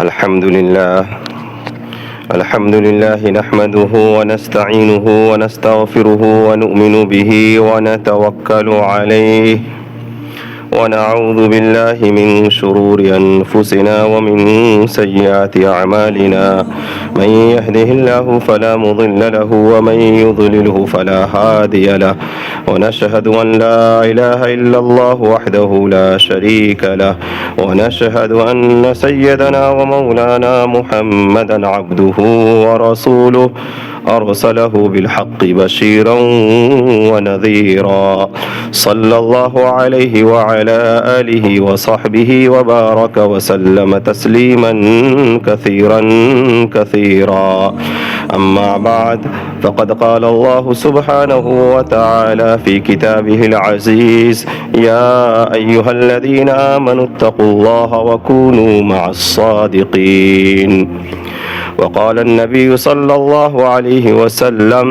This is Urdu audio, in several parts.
الحمد لله نحمده ونستعينه ونستغفره ونؤمن به ونتوكل عليه ونعوذ بالله من شرور أنفسنا ومن سيئات أعمالنا من يهده الله فلا مضل له ومن يضلله فلا هادي له ونشهد أن لا إله إلا الله وحده لا شريك له ونشهد أن سيدنا ومولانا محمدا عبده ورسوله أرسله بالحق بشيرا ونذيرا صلى الله عليه وعلى آله وصحبه وبارك وسلم تسليما كثيرا أما بعد فقد قال الله سبحانه وتعالى في كتابه العزيز يا أيها الذين آمنوا اتقوا الله وكونوا مع الصادقين وقال النبي صلى الله عليه وسلم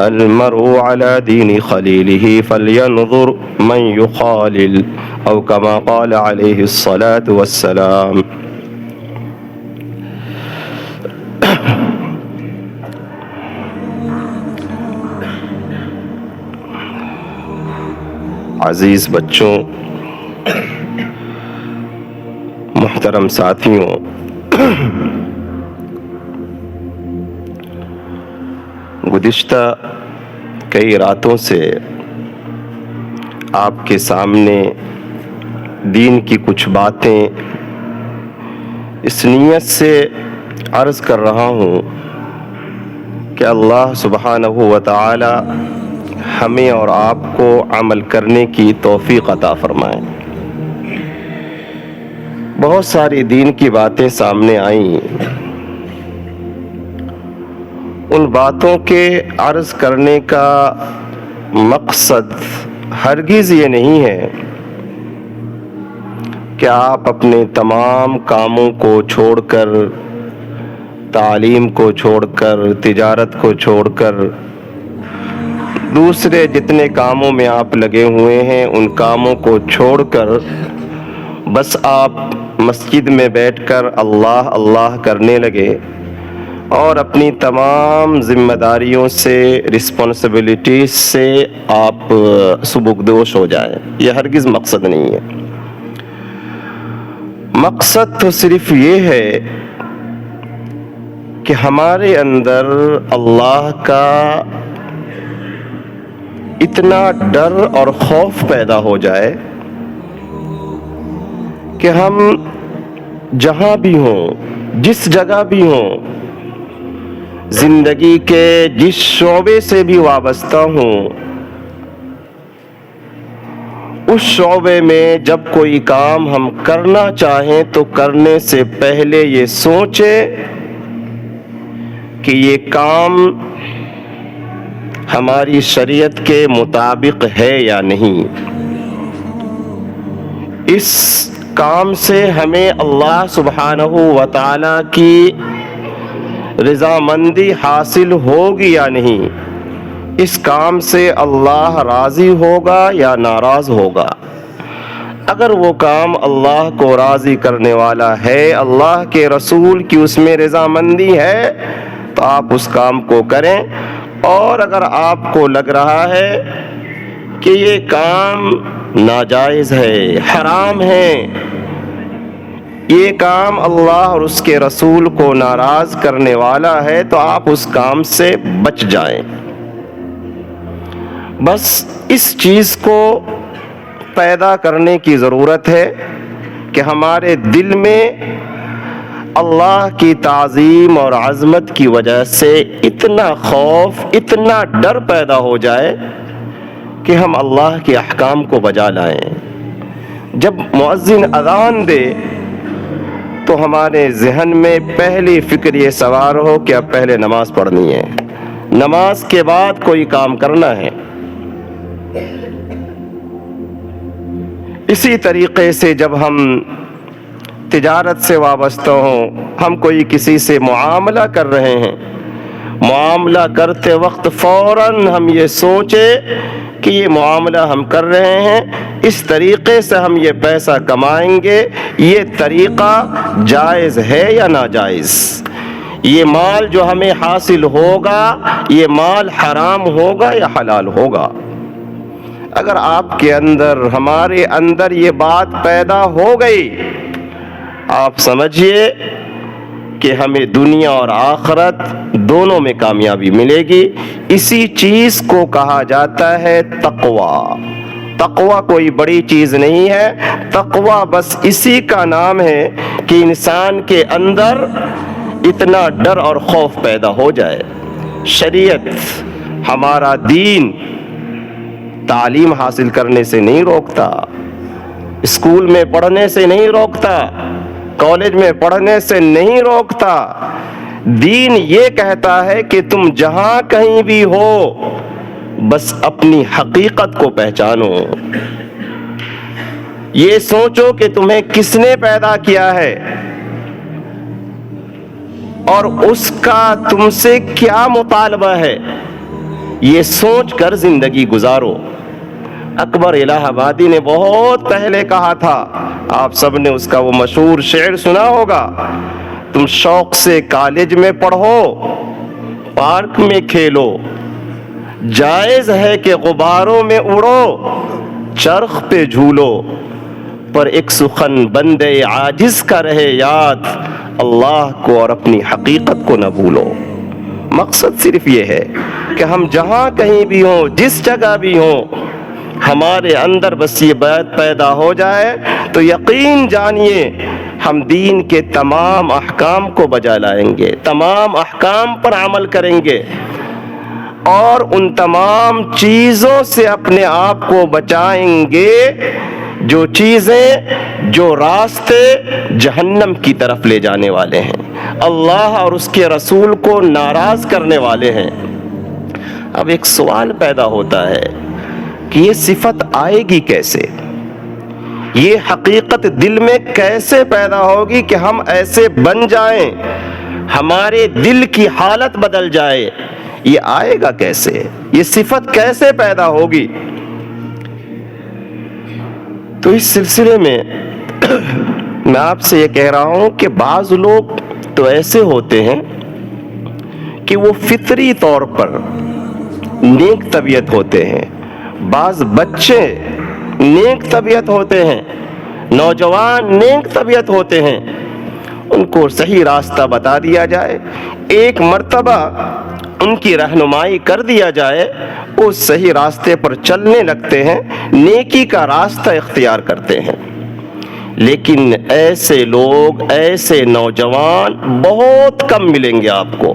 المرء على دين خليله فلينظر من يخالل أو كما قال عليه الصلاة والسلام. عزیز بچوں، محترم ساتھیوں، گزشتہ کئی راتوں سے آپ کے سامنے دین کی کچھ باتیں اس نیت سے عرض کر رہا ہوں کہ اللہ سبحانہ و تعالی ہمیں اور آپ کو عمل کرنے کی توفیق عطا فرمائے۔ بہت ساری دین کی باتیں سامنے آئیں، ان باتوں کے عرض کرنے کا مقصد ہرگز یہ نہیں ہے کہ آپ اپنے تمام کاموں کو چھوڑ کر، تعلیم کو چھوڑ کر، تجارت کو چھوڑ کر، دوسرے جتنے کاموں میں آپ لگے ہوئے ہیں ان کاموں کو چھوڑ کر بس آپ مسجد میں بیٹھ کر اللہ اللہ کرنے لگے اور اپنی تمام ذمہ داریوں سے، رسپانسبلٹیز سے آپ سبکدوش ہو جائیں۔ یہ ہرگز مقصد نہیں ہے۔ مقصد تو صرف یہ ہے کہ ہمارے اندر اللہ کا اتنا ڈر اور خوف پیدا ہو جائے کہ ہم جہاں بھی ہوں، جس جگہ بھی ہوں، زندگی کے جس شعبے سے بھی وابستہ ہوں، اس شعبے میں جب کوئی کام ہم کرنا چاہیں تو کرنے سے پہلے یہ سوچیں کہ یہ کام ہماری شریعت کے مطابق ہے یا نہیں۔ اس کام سے ہمیں اللہ سبحانہ و تعالی کی رضامندی حاصل ہوگی یا نہیں، اس کام سے اللہ راضی ہوگا یا ناراض ہوگا۔ اگر وہ کام اللہ کو راضی کرنے والا ہے، اللہ کے رسول کی اس میں رضامندی ہے تو آپ اس کام کو کریں، اور اگر آپ کو لگ رہا ہے کہ یہ کام ناجائز ہے، حرام ہے، یہ کام اللہ اور اس کے رسول کو ناراض کرنے والا ہے تو آپ اس کام سے بچ جائیں۔ بس اس چیز کو پیدا کرنے کی ضرورت ہے کہ ہمارے دل میں اللہ کی تعظیم اور عظمت کی وجہ سے اتنا خوف، اتنا ڈر پیدا ہو جائے کہ ہم اللہ کے احکام کو بجا لائیں۔ جب مؤذن اذان دے تو ہمارے ذہن میں پہلی فکر یہ سوار ہو کہ اب پہلے نماز پڑھنی ہے، نماز کے بعد کوئی کام کرنا ہے۔ اسی طریقے سے جب ہم تجارت سے وابستہ ہوں، ہم کوئی کسی سے معاملہ کر رہے ہیں، معاملہ کرتے وقت فوراً ہم یہ سوچے کہ یہ معاملہ ہم کر رہے ہیں، اس طریقے سے ہم یہ پیسہ کمائیں گے، یہ طریقہ جائز ہے یا ناجائز؟ یہ مال جو ہمیں حاصل ہوگا، یہ مال حرام ہوگا یا حلال ہوگا؟ اگر آپ کے اندر، ہمارے اندر یہ بات پیدا ہو گئی، آپ سمجھیے کہ ہمیں دنیا اور آخرت دونوں میں کامیابی ملے گی۔ اسی چیز کو کہا جاتا ہے تقوی۔ تقوی کوئی بڑی چیز نہیں ہے، تقوی بس اسی کا نام ہے کہ انسان کے اندر اتنا ڈر اور خوف پیدا ہو جائے۔ شریعت، ہمارا دین تعلیم حاصل کرنے سے نہیں روکتا، اسکول میں پڑھنے سے نہیں روکتا، کالج میں پڑھنے سے نہیں روکتا۔ دین یہ کہتا ہے کہ تم جہاں کہیں بھی ہو، بس اپنی حقیقت کو پہچانو، یہ سوچو کہ تمہیں کس نے پیدا کیا ہے اور اس کا تم سے کیا مطالبہ ہے، یہ سوچ کر زندگی گزارو۔ اکبر الہ آبادی نے بہت پہلے کہا تھا، آپ سب نے اس کا وہ مشہور شعر سنا ہوگا، تم شوق سے کالج میں پڑھو، پارک میں کھیلو، جائز ہے کہ غباروں میں اڑو، چرخ پہ جھولو، پر ایک سخن بندے عاجز کا رہے یاد، اللہ کو اور اپنی حقیقت کو نہ بھولو۔ مقصد صرف یہ ہے کہ ہم جہاں کہیں بھی ہوں، جس جگہ بھی ہوں، ہمارے اندر بس یہ بات پیدا ہو جائے تو یقین جانیے ہم دین کے تمام احکام کو بجا لائیں گے، تمام احکام پر عمل کریں گے اور ان تمام چیزوں سے اپنے آپ کو بچائیں گے جو چیزیں، جو راستے جہنم کی طرف لے جانے والے ہیں، اللہ اور اس کے رسول کو ناراض کرنے والے ہیں۔ اب ایک سوال پیدا ہوتا ہے کہ یہ صفت آئے گی کیسے؟ یہ حقیقت دل میں کیسے پیدا ہوگی کہ ہم ایسے بن جائیں، ہمارے دل کی حالت بدل جائے؟ یہ آئے گا کیسے؟ یہ صفت کیسے پیدا ہوگی؟ تو اس سلسلے میں میں آپ سے یہ کہہ رہا ہوں کہ بعض لوگ تو ایسے ہوتے ہیں کہ وہ فطری طور پر نیک طبیعت ہوتے ہیں، بعض بچے نیک طبیعت ہوتے ہیں، نوجوان نیک طبیعت ہوتے ہیں، ان کو صحیح راستہ بتا دیا جائے، ایک مرتبہ ان کی رہنمائی کر دیا جائے، وہ صحیح راستے پر چلنے لگتے ہیں، نیکی کا راستہ اختیار کرتے ہیں۔ لیکن ایسے لوگ، ایسے نوجوان بہت کم ملیں گے آپ کو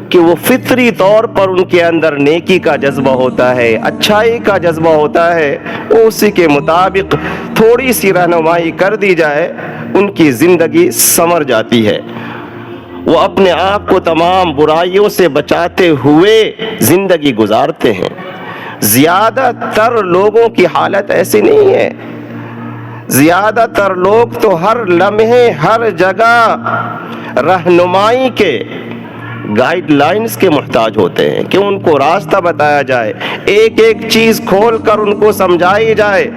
کہ وہ فطری طور پر ان کے اندر نیکی کا جذبہ ہوتا ہے، اچھائی کا جذبہ ہوتا ہے، وہ اسی کے مطابق تھوڑی سی رہنمائی کر دی جائے، ان کی زندگی سنور جاتی ہے، وہ اپنے آپ کو تمام برائیوں سے بچاتے ہوئے زندگی گزارتے ہیں۔ زیادہ تر لوگوں کی حالت ایسی نہیں ہے، زیادہ تر لوگ تو ہر لمحے، ہر جگہ رہنمائی کے، گائیڈ لائنز کے محتاج ہوتے ہیں کہ ان کو راستہ بتایا جائے، ایک ایک چیز کھول کر ان کو سمجھائی جائے،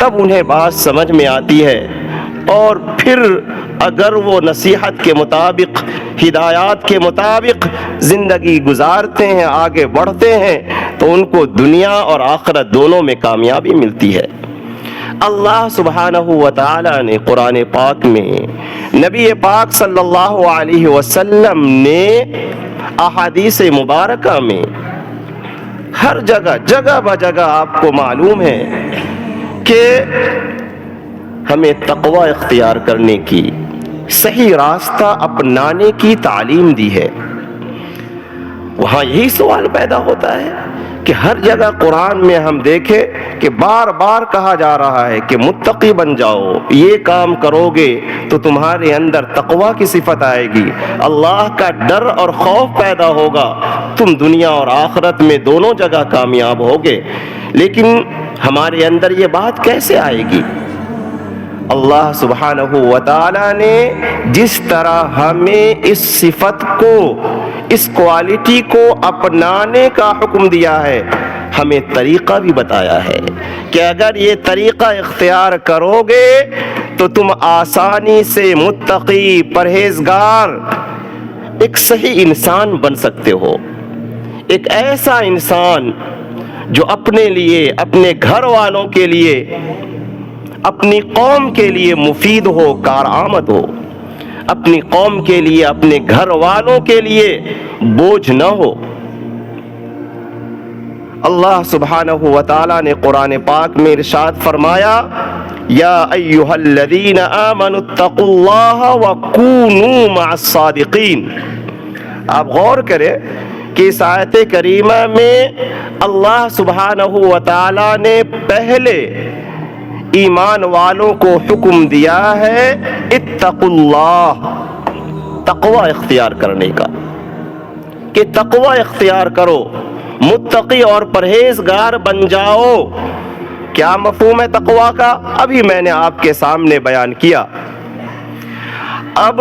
تب انہیں بات سمجھ میں آتی ہے، اور پھر اگر وہ نصیحت کے مطابق، ہدایات کے مطابق زندگی گزارتے ہیں، آگے بڑھتے ہیں، تو ان کو دنیا اور آخرت دونوں میں کامیابی ملتی ہے۔ اللہ سبحانہ و تعالی نے قرآن پاک میں، نبی پاک صلی اللہ علیہ وسلم نے احادیث مبارکہ میں ہر جگہ، جگہ بجگہ آپ کو معلوم ہے کہ ہمیں تقوی اختیار کرنے کی، صحیح راستہ اپنانے کی تعلیم دی ہے۔ وہاں یہی سوال پیدا ہوتا ہے کہ ہر جگہ قرآن میں ہم دیکھیں کہ بار بار کہا جا رہا ہے کہ متقی بن جاؤ، یہ کام کرو گے تو تمہارے اندر تقوی کی صفت آئے گی، اللہ کا ڈر اور خوف پیدا ہوگا، تم دنیا اور آخرت میں دونوں جگہ کامیاب ہوگے۔ لیکن ہمارے اندر یہ بات کیسے آئے گی؟ اللہ سبحانہ و تعالی نے جس طرح ہمیں اس صفت کو اس کوالٹی کو اپنانے کا حکم دیا ہے، ہمیں طریقہ بھی بتایا ہے کہ اگر یہ طریقہ اختیار کرو گے تو تم آسانی سے متقی، پرہیزگار، ایک صحیح انسان بن سکتے ہو، ایک ایسا انسان جو اپنے لیے، اپنے گھر والوں کے لیے، اپنی قوم کے لیے مفید ہو، کارآمد ہو، اپنی قوم کے لیے، اپنے گھر والوں کے لیے بوجھ نہ ہو۔ اللہ سبحانہ و تعالیٰ نے قرآن پاک میں ارشاد فرمایا، یا ایھا الذین آمنوا اتقوا اللہ وکونوا مع الصادقین۔ آپ غور کریں کہ اس آیت کریمہ میں اللہ سبحانہ و تعالیٰ نے پہلے ایمان والوں کو حکم دیا ہے اتقوا اللہ، تقوی اختیار کرنے کا، کہ تقوی اختیار کرو، متقی اور پرہیزگار بن جاؤ۔ کیا مفہوم ہے تقوی کا؟ ابھی میں نے آپ کے سامنے بیان کیا۔ اب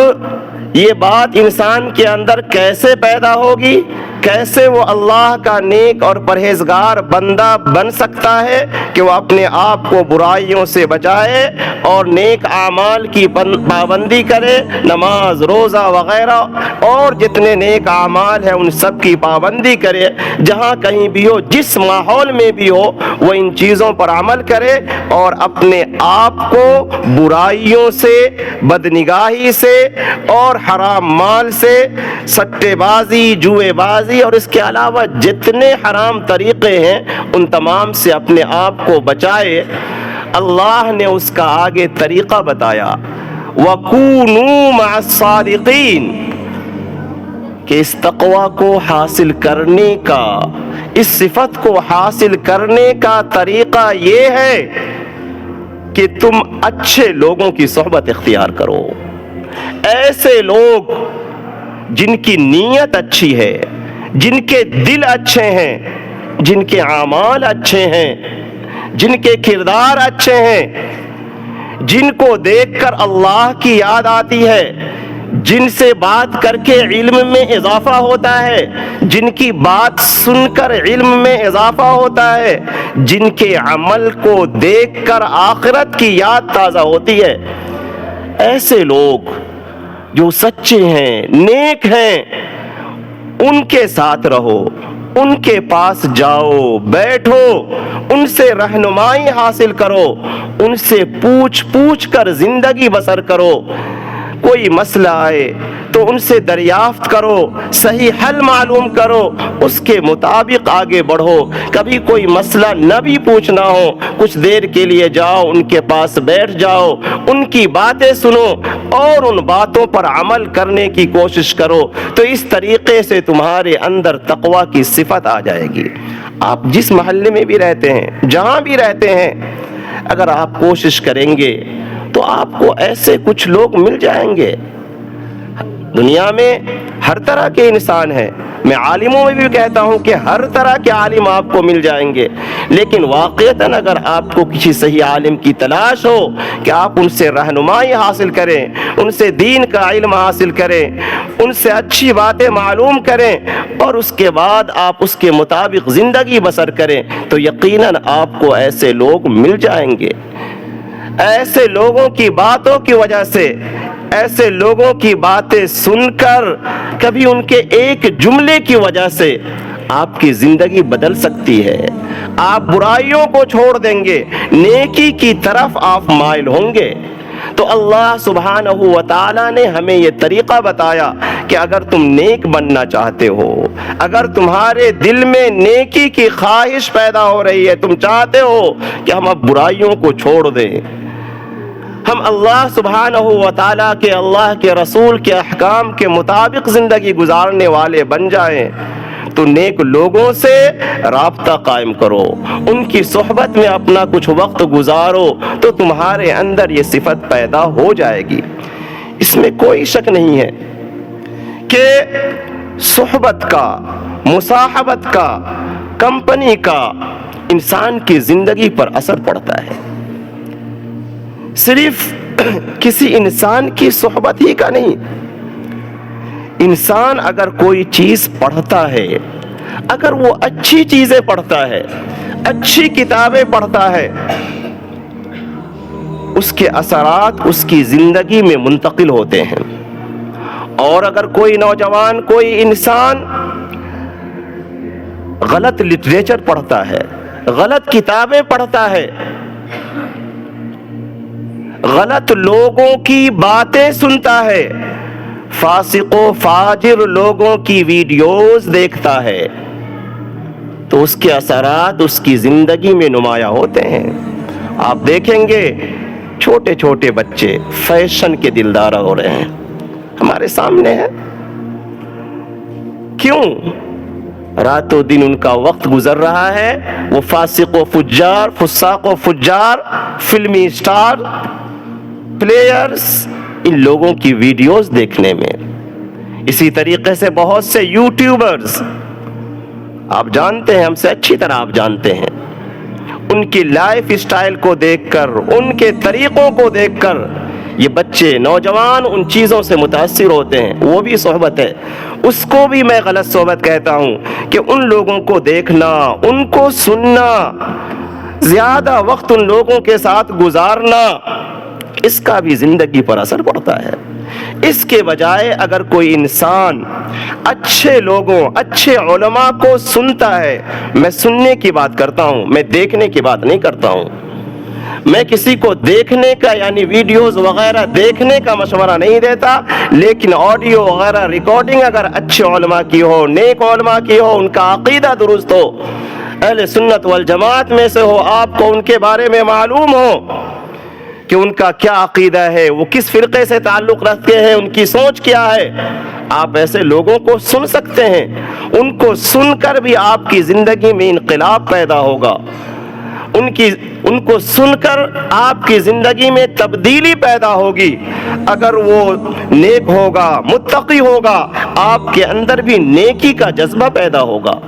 یہ بات انسان کے اندر کیسے پیدا ہوگی، کیسے وہ اللہ کا نیک اور پرہیزگار بندہ بن سکتا ہے کہ وہ اپنے آپ کو برائیوں سے بچائے اور نیک اعمال کی پابندی کرے، نماز، روزہ وغیرہ اور جتنے نیک اعمال ہیں ان سب کی پابندی کرے، جہاں کہیں بھی ہو، جس ماحول میں بھی ہو، وہ ان چیزوں پر عمل کرے اور اپنے آپ کو برائیوں سے، بدنگاہی سے اور حرام مال سے، سٹے بازی، جوئے بازی اور اس کے علاوہ جتنے حرام طریقے ہیں ان تمام سے اپنے آپ کو بچائے۔ اللہ نے اس کا آگے طریقہ بتایا، وَكُونُوا مَعَ الصَّادِقِينَ، کہ اس تقوی کو حاصل کرنے کا، اس صفت کو حاصل کرنے کا طریقہ یہ ہے کہ تم اچھے لوگوں کی صحبت اختیار کرو، ایسے لوگ جن کی نیت اچھی ہے، جن کے دل اچھے ہیں، جن کے اعمال اچھے ہیں، جن کے کردار اچھے ہیں، جن کو دیکھ کر اللہ کی یاد آتی ہے، جن سے بات کر کے علم میں اضافہ ہوتا ہے، جن کی بات سن کر علم میں اضافہ ہوتا ہے، جن کے عمل کو دیکھ کر آخرت کی یاد تازہ ہوتی ہے، ایسے لوگ جو سچے ہیں، نیک ہیں، ان کے ساتھ رہو، ان کے پاس جاؤ، بیٹھو، ان سے رہنمائی حاصل کرو، ان سے پوچھ کر زندگی بسر کرو، کوئی مسئلہ آئے تو ان سے دریافت کرو، صحیح حل معلوم کرو، اس کے مطابق آگے بڑھو۔ کبھی کوئی مسئلہ نہ بھی پوچھنا ہو، کچھ دیر کے لیے جاؤ، ان کے پاس بیٹھ جاؤ، ان کی باتیں سنو اور ان باتوں پر عمل کرنے کی کوشش کرو، تو اس طریقے سے تمہارے اندر تقوی کی صفت آ جائے گی۔ آپ جس محلے میں بھی رہتے ہیں، جہاں بھی رہتے ہیں، اگر آپ کوشش کریں گے تو آپ کو ایسے کچھ لوگ مل جائیں گے۔ دنیا میں ہر طرح کے انسان ہیں، میں عالموں میں بھی کہتا ہوں کہ ہر طرح کے عالم آپ کو مل جائیں گے، لیکن واقعتاً اگر آپ کو کسی صحیح عالم کی تلاش ہو کہ آپ ان سے رہنمائی حاصل کریں، ان سے دین کا علم حاصل کریں، ان سے اچھی باتیں معلوم کریں اور اس کے بعد آپ اس کے مطابق زندگی بسر کریں، تو یقیناً آپ کو ایسے لوگ مل جائیں گے۔ ایسے لوگوں کی باتوں کی وجہ سے، ایسے لوگوں کی باتیں سن کر، کبھی ان کے ایک جملے کی وجہ سے آپ کی زندگی بدل سکتی ہے، آپ برائیوں کو چھوڑ دیں گے، نیکی کی طرف آپ مائل ہوں گے۔ تو اللہ سبحانہ و تعالیٰ نے ہمیں یہ طریقہ بتایا کہ اگر تم نیک بننا چاہتے ہو، اگر تمہارے دل میں نیکی کی خواہش پیدا ہو رہی ہے، تم چاہتے ہو کہ ہم اب برائیوں کو چھوڑ دیں، ہم اللہ سبحانہ و تعالیٰ کے، اللہ کے رسول کے احکام کے مطابق زندگی گزارنے والے بن جائیں، تو نیک لوگوں سے رابطہ قائم کرو، ان کی صحبت میں اپنا کچھ وقت گزارو، تو تمہارے اندر یہ صفت پیدا ہو جائے گی۔ اس میں کوئی شک نہیں ہے کہ صحبت کا، مصاحبت کا، کمپنی کا انسان کی زندگی پر اثر پڑتا ہے۔ صرف کسی انسان کی صحبت ہی کا نہیں، انسان اگر کوئی چیز پڑھتا ہے، اگر وہ اچھی چیزیں پڑھتا ہے، اچھی کتابیں پڑھتا ہے، اس کے اثرات اس کی زندگی میں منتقل ہوتے ہیں۔ اور اگر کوئی نوجوان، کوئی انسان غلط لٹریچر پڑھتا ہے، غلط کتابیں پڑھتا ہے، غلط لوگوں کی باتیں سنتا ہے، فاسق و فاجر لوگوں کی ویڈیوز دیکھتا ہے، تو اس کے اثرات اس کی زندگی میں نمایاں ہوتے ہیں۔ آپ دیکھیں گے چھوٹے چھوٹے بچے فیشن کے دلدار ہو رہے ہیں، ہمارے سامنے ہے۔ کیوں؟ رات و دن ان کا وقت گزر رہا ہے وہ فاسق و فجار، فساق و فجار، فلمی اسٹار، پلیئرز، ان لوگوں کی ویڈیوز دیکھنے میں۔ اسی طریقے سے بہت سے یوٹیوبرز، آپ جانتے ہیں، ہم سے اچھی طرح آپ جانتے ہیں، ان کی لائف اسٹائل کو دیکھ کر، ان کے طریقوں کو دیکھ کر یہ بچے، نوجوان ان چیزوں سے متاثر ہوتے ہیں۔ وہ بھی صحبت ہے، اس کو بھی میں غلط صحبت کہتا ہوں کہ ان لوگوں کو دیکھنا، ان کو سننا، زیادہ وقت ان لوگوں کے ساتھ گزارنا، اس کا بھی زندگی پر اثر پڑتا ہے۔ اس کے بجائے اگر کوئی انسان اچھے لوگوں، اچھے علماء کو سنتا ہے، میں سننے کی بات کرتا ہوں، میں دیکھنے کی بات نہیں کرتا ہوں، میں کسی کو دیکھنے کا یعنی ویڈیوز وغیرہ دیکھنے کا مشورہ نہیں دیتا، لیکن آڈیو وغیرہ ریکارڈنگ اگر اچھے علماء کی ہو، نیک علماء کی ہو، ان کا عقیدہ درست ہو، اہل سنت والجماعت میں سے ہو، آپ کو ان کے بارے میں معلوم ہو کہ ان کا کیا عقیدہ ہے، وہ کس فرقے سے تعلق رکھتے ہیں، ان کی سوچ کیا ہے، آپ ایسے لوگوں کو سن سکتے ہیں۔ ان کو سن کر بھی آپ کی زندگی میں انقلاب پیدا ہوگا، ان کو سن کر آپ کی زندگی میں تبدیلی پیدا ہوگی۔ اگر وہ نیک ہوگا، متقی ہوگا، آپ کے اندر بھی نیکی کا جذبہ پیدا ہوگا۔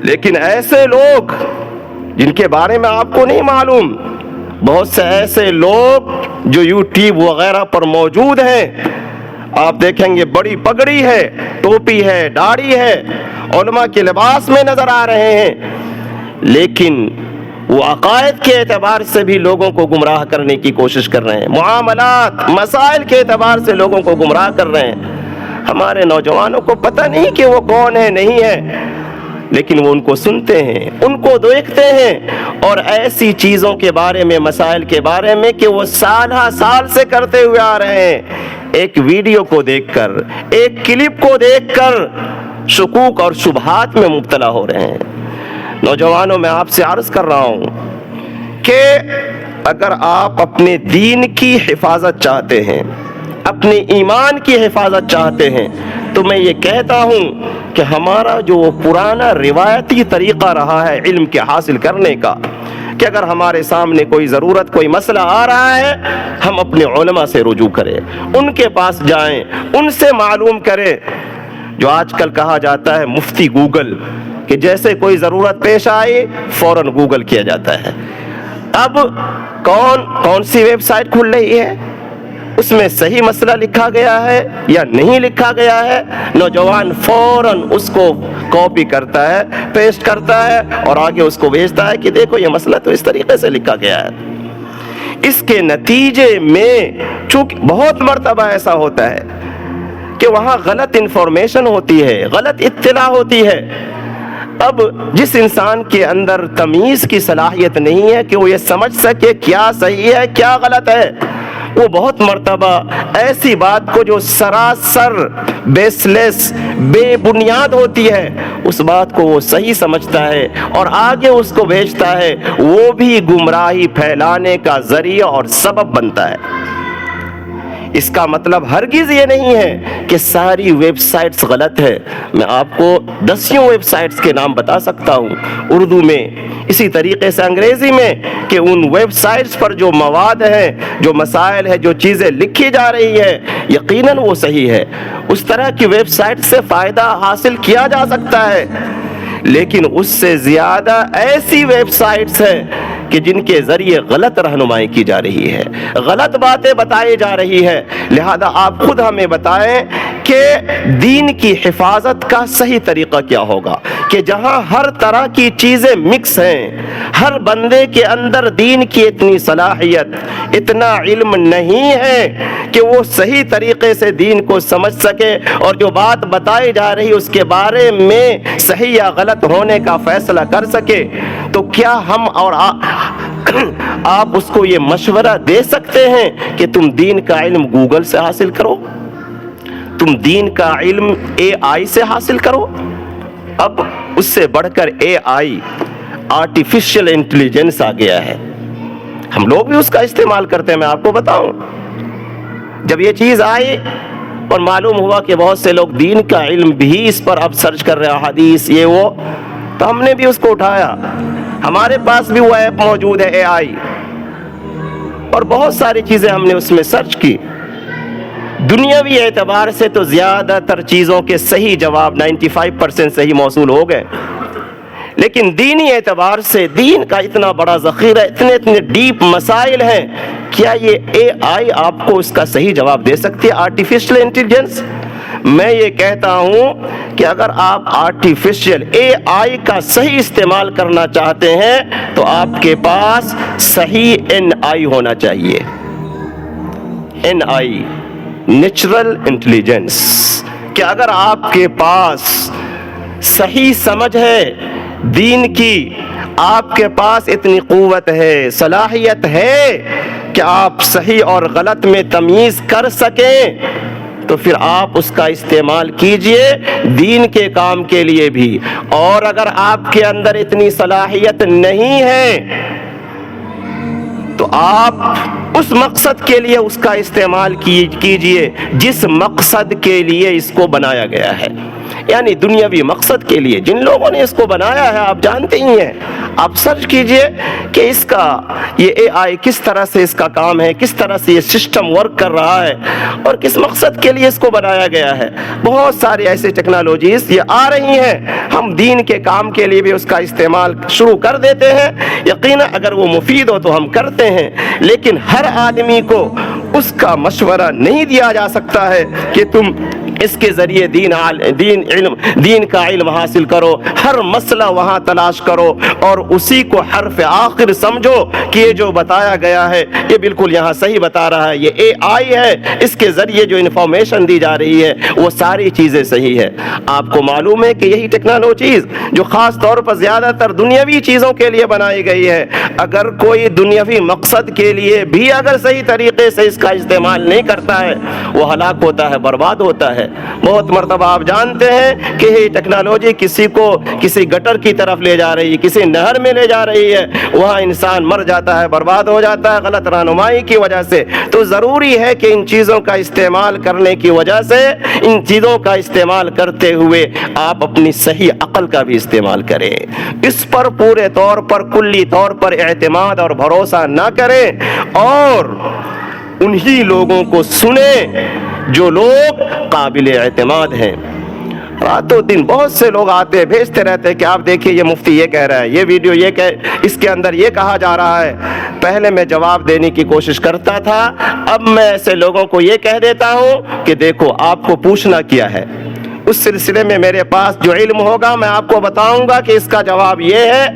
لیکن ایسے لوگ جن کے بارے میں آپ کو نہیں معلوم، بہت سے ایسے لوگ جو یوٹیوب وغیرہ پر موجود ہیں، آپ دیکھیں گے بڑی پگڑی ہے، ٹوپی ہے، داڑھی ہے، علماء کے لباس میں نظر آ رہے ہیں، لیکن وہ عقائد کے اعتبار سے بھی لوگوں کو گمراہ کرنے کی کوشش کر رہے ہیں، معاملات، مسائل کے اعتبار سے لوگوں کو گمراہ کر رہے ہیں۔ ہمارے نوجوانوں کو پتہ نہیں کہ وہ کون ہے، نہیں ہے، لیکن وہ ان کو سنتے ہیں، ان کو دیکھتے ہیں، اور ایسی چیزوں کے بارے میں، مسائل کے بارے میں کہ وہ سالہ سال سے کرتے ہوئے آ رہے ہیں، ایک ویڈیو کو دیکھ کر، ایک کلپ کو دیکھ کر شکوک اور شبہات میں مبتلا ہو رہے ہیں۔ نوجوانوں، میں آپ سے عرض کر رہا ہوں کہ اگر آپ اپنے دین کی حفاظت چاہتے ہیں، اپنے ایمان کی حفاظت چاہتے ہیں، تو میں یہ کہتا ہوں کہ ہمارا جو پرانا روایتی طریقہ رہا ہے علم کے حاصل کرنے کا، کہ اگر ہمارے سامنے کوئی ضرورت، کوئی مسئلہ آ رہا ہے، ہم اپنے علماء سے رجوع کریں، ان کے پاس جائیں، ان سے معلوم کریں۔ جو آج کل کہا جاتا ہے مفتی گوگل، کہ جیسے کوئی ضرورت پیش آئی فوراً گوگل کیا جاتا ہے۔ اب کون سی ویب سائٹ کھل رہی ہے، اس میں صحیح مسئلہ لکھا گیا ہے یا نہیں لکھا گیا ہے، نوجوان فوراً اس کو کاپی کرتا ہے، پیسٹ کرتا ہے، اور آگے اس کو بھیجتا ہے کہ دیکھو یہ مسئلہ تو اس طریقے سے لکھا گیا ہے۔ اس کے نتیجے میں چونکہ بہت مرتبہ ایسا ہوتا ہے کہ وہاں غلط انفارمیشن ہوتی ہے، غلط اطلاع ہوتی ہے۔ اب جس انسان کے اندر تمیز کی صلاحیت نہیں ہے کہ وہ یہ سمجھ سکے کیا صحیح ہے کیا غلط ہے، وہ بہت مرتبہ ایسی بات کو جو سراسر بیس لیس، بے بنیاد ہوتی ہے، اس بات کو وہ صحیح سمجھتا ہے اور آگے اس کو بھیجتا ہے، وہ بھی گمراہی پھیلانے کا ذریعہ اور سبب بنتا ہے۔ اس کا مطلب ہرگز یہ نہیں ہے کہ ساری ویب سائٹس غلط ہے۔ میں آپ کو 10 ویب سائٹس کے نام بتا سکتا ہوں، اردو میں، اسی طریقے سے انگریزی میں، کہ ان ویب سائٹس پر جو مواد ہیں، جو مسائل ہیں، جو چیزیں لکھی جا رہی ہے، یقیناً وہ صحیح ہے۔ اس طرح کی ویب سائٹ سے فائدہ حاصل کیا جا سکتا ہے، لیکن اس سے زیادہ ایسی ویب سائٹس ہیں کہ جن کے ذریعے غلط رہنمائی کی جا رہی ہے، غلط باتیں بتائی جا رہی ہے۔ لہذا آپ خود ہمیں بتائیں کہ دین کی حفاظت کا صحیح طریقہ کیا ہوگا، کہ جہاں ہر طرح کی چیزیں مکس ہیں، ہر بندے کے اندر دین کی اتنی صلاحیت، اتنا علم نہیں ہے کہ وہ صحیح طریقے سے دین کو سمجھ سکے اور جو بات بتائی جا رہی اس کے بارے میں صحیح یا غلط ہونے کا فیصلہ کر سکے، تو کیا ہم اور آپ اس کو یہ مشورہ دے سکتے ہیں کہ تم دین کا علم گوگل سے حاصل کرو، تم دین کا علم اے آئی سے حاصل کرو؟ اب اس سے بڑھ کر اے آئی، آرٹیفیشل انٹیلیجنس آ گیا ہے، ہم لوگ بھی اس کا استعمال کرتے ہیں۔ میں آپ کو بتاؤں، جب یہ چیز آئی اور معلوم ہوا کہ بہت سے لوگ دین کا علم بھی اس پر اب سرچ کر رہے ہیں، حدیث یہ وہ، تو ہم نے بھی اس کو اٹھایا، ہمارے پاس بھی وہ ایپ موجود ہے اے آئی، اور بہت ساری چیزیں ہم نے اس میں سرچ کی۔ دنیاوی اعتبار سے تو زیادہ تر چیزوں کے صحیح جواب 95% صحیح موصول ہو گئے، لیکن دینی اعتبار سے دین کا اتنا بڑا ذخیرہ، اتنے ڈیپ مسائل ہیں، کیا یہ اے آئی آپ کو اس کا صحیح جواب دے سکتی ہے؟ آرٹیفیشل انٹیلیجنس، میں یہ کہتا ہوں کہ اگر آپ آرٹیفیشل اے آئی کا صحیح استعمال کرنا چاہتے ہیں تو آپ کے پاس صحیح این آئی ہونا چاہیے، این آئی، نیچرل انٹیلیجنس، کہ اگر آپ کے پاس صحیح سمجھ ہے دین کی، آپ کے پاس اتنی قوت ہے، صلاحیت ہے کہ آپ صحیح اور غلط میں تمیز کر سکیں، تو پھر آپ اس کا استعمال کیجئے دین کے کام کے لیے بھی۔ اور اگر آپ کے اندر اتنی صلاحیت نہیں ہے تو آپ اس مقصد کے لیے اس کا استعمال کیجئے جس مقصد کے لیے اس کو بنایا گیا ہے، یعنی دنیاوی مقصد کے لیے۔ جن لوگوں نے اس کو بنایا ہے آپ جانتے ہی ہیں، آپ سرچ کیجئے کہ اس کا یہ اے آئی کس طرح سے اس کا کام ہے، کس طرح سے یہ سسٹم ورک کر رہا ہے اور کس مقصد کے لیے اس کو بنایا گیا ہے۔ بہت ساری ایسی ٹیکنالوجیز یہ آ رہی ہیں، ہم دین کے کام کے لیے بھی اس کا استعمال شروع کر دیتے ہیں، یقیناً اگر وہ مفید ہو تو ہم کرتے ہیں، لیکن ہر آدمی کو اس کا مشورہ نہیں دیا جا سکتا ہے کہ تم اس کے ذریعے دین کا علم حاصل کرو، ہر مسئلہ وہاں تلاش کرو اور اسی کو حرف آخر سمجھو کہ یہ جو بتایا گیا ہے یہ بالکل یہاں صحیح بتا رہا ہے، یہ اے آئی ہے، اس کے ذریعے جو انفارمیشن دی جا رہی ہے وہ ساری چیزیں صحیح ہے۔ آپ کو معلوم ہے کہ یہی ٹیکنالوجیز جو خاص طور پر زیادہ تر دنیاوی چیزوں کے لیے بنائی گئی ہے، اگر کوئی دنیاوی مقصد کے لیے بھی اگر صحیح طریقے سے اس کا استعمال نہیں کرتا ہے وہ ہلاک ہوتا ہے، برباد ہوتا ہے۔ بہت مرتبہ آپ جانتے ہیں کہ یہ ٹیکنالوجی کسی کو کسی گٹر کی طرف لے جا رہی ہے، کسی نہر میں لے جا رہی ہے، وہاں انسان مر جاتا ہے، برباد ہو جاتا ہے غلط رہنمائی کی وجہ سے۔ تو ضروری ہے کہ ان چیزوں کا استعمال کرنے کی وجہ سے، ان چیزوں کا استعمال کرتے ہوئے آپ اپنی صحیح عقل کا بھی استعمال کریں، اس پر پورے طور پر کلی طور پر اعتماد اور بھروسہ نہ کریں اور انہی لوگوں کو سنیں جو لوگ قابل اعتماد ہیں۔ راتوں دن بہت سے لوگ آتے ہیں، بھیجتے رہتے ہیں کہ آپ دیکھیے یہ مفتی یہ کہہ رہا ہے، یہ ویڈیو یہ اس کے اندر یہ کہا جا رہا ہے۔ پہلے میں جواب دینے کی کوشش کرتا تھا، اب میں ایسے لوگوں کو یہ کہہ دیتا ہوں کہ دیکھو آپ کو پوچھنا کیا ہے، اس سلسلے میں میرے پاس جو علم ہوگا میں آپ کو بتاؤں گا کہ اس کا جواب یہ ہے۔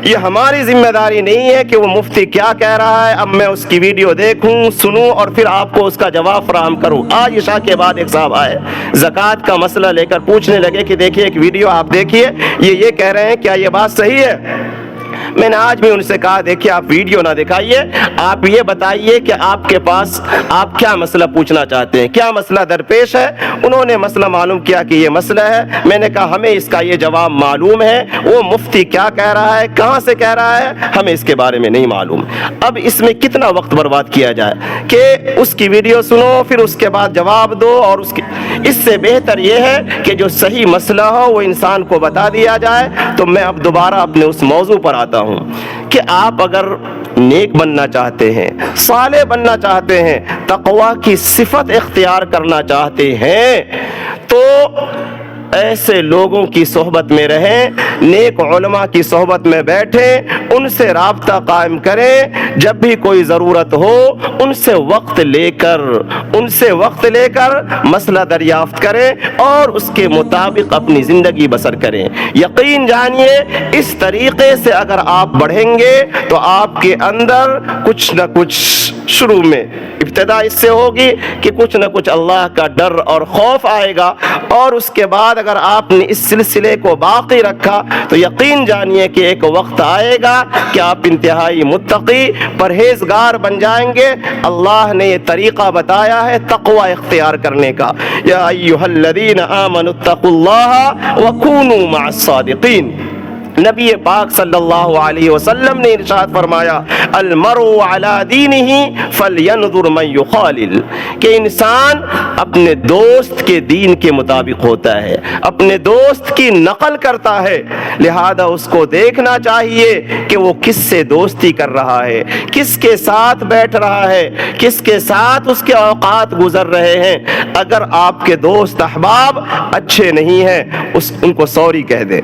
یہ ہماری ذمہ داری نہیں ہے کہ وہ مفتی کیا کہہ رہا ہے، اب میں اس کی ویڈیو دیکھوں، سنوں اور پھر آپ کو اس کا جواب فراہم کروں۔ آج عشاء کے بعد ایک صاحب آئے زکوٰۃ کا مسئلہ لے کر، پوچھنے لگے کہ دیکھیے ایک ویڈیو آپ دیکھیے، یہ کہہ رہے ہیں، کیا یہ بات صحیح ہے؟ میں نے آج بھی ان سے کہا دیکھیے آپ ویڈیو نہ دکھائیے، آپ یہ بتائیے کہ آپ کے پاس آپ کیا مسئلہ پوچھنا چاہتے ہیں، کیا مسئلہ درپیش ہے۔ انہوں نے مسئلہ معلوم کیا کہ یہ مسئلہ ہے، میں نے کہا ہمیں اس کا یہ جواب معلوم ہے، وہ مفتی کیا کہہ رہا ہے، کہاں سے کہہ رہا ہے، ہمیں اس کے بارے میں نہیں معلوم۔ اب اس میں کتنا وقت برباد کیا جائے کہ اس کی ویڈیو سنو پھر اس کے بعد جواب دو، اور اس سے بہتر یہ ہے کہ جو صحیح مسئلہ ہو وہ انسان کو بتا دیا جائے۔ تو میں اب دوبارہ اپنے اس موضوع پر آتا ہوں کہ آپ اگر نیک بننا چاہتے ہیں، صالح بننا چاہتے ہیں، تقوی کی صفت اختیار کرنا چاہتے ہیں، تو ایسے لوگوں کی صحبت میں رہیں، نیک علماء کی صحبت میں بیٹھیں، ان سے رابطہ قائم کریں، جب بھی کوئی ضرورت ہو ان سے وقت لے کر مسئلہ دریافت کریں اور اس کے مطابق اپنی زندگی بسر کریں۔ یقین جانیے اس طریقے سے اگر آپ بڑھیں گے تو آپ کے اندر کچھ نہ کچھ شروع میں ابتدا اس سے ہوگی کہ کچھ نہ کچھ اللہ کا ڈر اور خوف آئے گا، اور اس کے بعد اگر آپ نے اس سلسلے کو باقی رکھا تو یقین جانیے کہ ایک وقت آئے گا کہ آپ انتہائی متقی پرہیزگار بن جائیں گے۔ اللہ نے یہ طریقہ بتایا ہے تقوی اختیار کرنے کا، یا ایھا الذین آمنوا اتقوا اللہ وکونوا مع الصادقین۔ نبی پاک صلی اللہ علیہ وسلم نے ارشاد فرمایا المرء علی دینہ فلینظر من یخالل، کہ انسان اپنے دوست کے دین کے مطابق ہوتا ہے، اپنے دوست کی نقل کرتا ہے، لہذا اس کو دیکھنا چاہیے کہ وہ کس سے دوستی کر رہا ہے، کس کے ساتھ بیٹھ رہا ہے، کس کے ساتھ اس کے اوقات گزر رہے ہیں۔ اگر آپ کے دوست احباب اچھے نہیں ہیں ان کو سوری کہہ دے،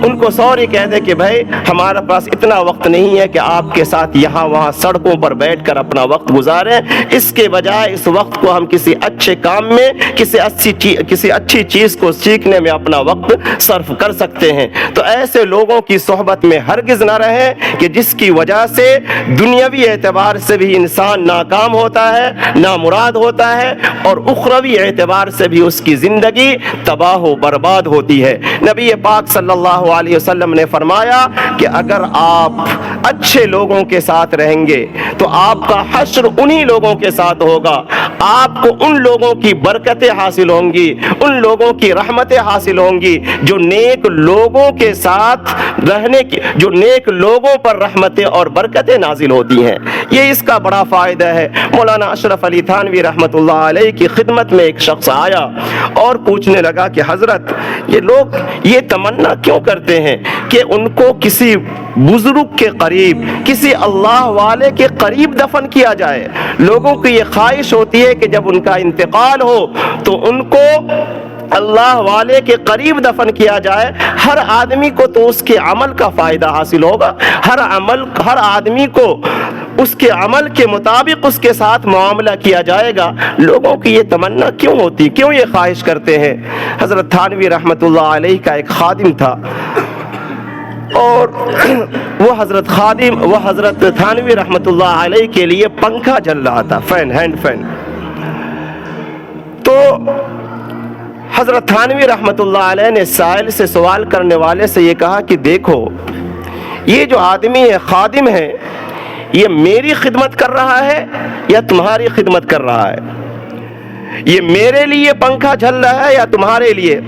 ان کو سوری کہہ دے کہ بھائی ہمارے پاس اتنا وقت نہیں ہے کہ آپ کے ساتھ یہاں وہاں سڑکوں پر بیٹھ کر اپنا وقت گزاریں، اس کے بجائے اس وقت کو ہم کسی اچھے کام میں، کسی اچھی چیز کو سیکھنے میں اپنا وقت صرف کر سکتے ہیں۔ تو ایسے لوگوں کی صحبت میں ہرگز نہ رہیں کہ جس کی وجہ سے دنیاوی اعتبار سے بھی انسان ناکام ہوتا ہے، نامراد ہوتا ہے، اور اخروی اعتبار سے بھی اس کی زندگی تباہ و برباد ہوتی ہے۔ نبی پاک صلی اللہ علیہ وسلم نے فرمایا کہ اگر آپ اچھے لوگوں کے ساتھ رہیں گے تو آپ کا حشر انہی لوگوں کے ساتھ ہوگا، آپ کو ان لوگوں کی برکتیں حاصل ہوں گی، ان لوگوں کی رحمتیں حاصل ہوں گی جو نیک لوگوں کے ساتھ رہنے کی، جو نیک لوگوں پر رحمتیں اور برکتیں نازل ہوتی ہیں۔ یہ اس کا بڑا فائدہ ہے۔ مولانا اشرف علی تھانوی رحمۃ اللہ علیہ کی خدمت میں ایک شخص آیا اور پوچھنے لگا کہ حضرت یہ لوگ یہ تمنا کیوں کرتے ہیں کہ ان کو کسی بزرگ کے قریب، کسی اللہ والے کے قریب دفن کیا جائے؟ لوگوں کی یہ خواہش ہوتی ہے کہ جب ان کا انتقال ہو تو ان کو اللہ والے کے قریب دفن کیا جائے۔ ہر آدمی کو تو اس کے عمل کا فائدہ حاصل ہوگا، ہر آدمی کو اس کے عمل کے مطابق اس کے ساتھ معاملہ کیا جائے گا۔ لوگوں کی یہ تمنا کیوں ہوتی، کیوں یہ خواہش کرتے ہیں؟ حضرت تھانوی رحمۃ اللہ علیہ کا ایک خادم تھا، اور وہ حضرت تھانوی رحمۃ اللہ علیہ کے لیے پنکھا چل رہا تھا، ہینڈ فین۔ تو حضرت تھانوی رحمۃ اللہ علیہ نے سائل سے، سوال کرنے والے سے یہ کہا کہ دیکھو یہ جو آدمی ہے، خادم ہے، یہ میری خدمت کر رہا ہے یا تمہاری خدمت کر رہا ہے؟ یہ میرے لیے پنکھا جھل رہا ہے یا تمہارے لیے؟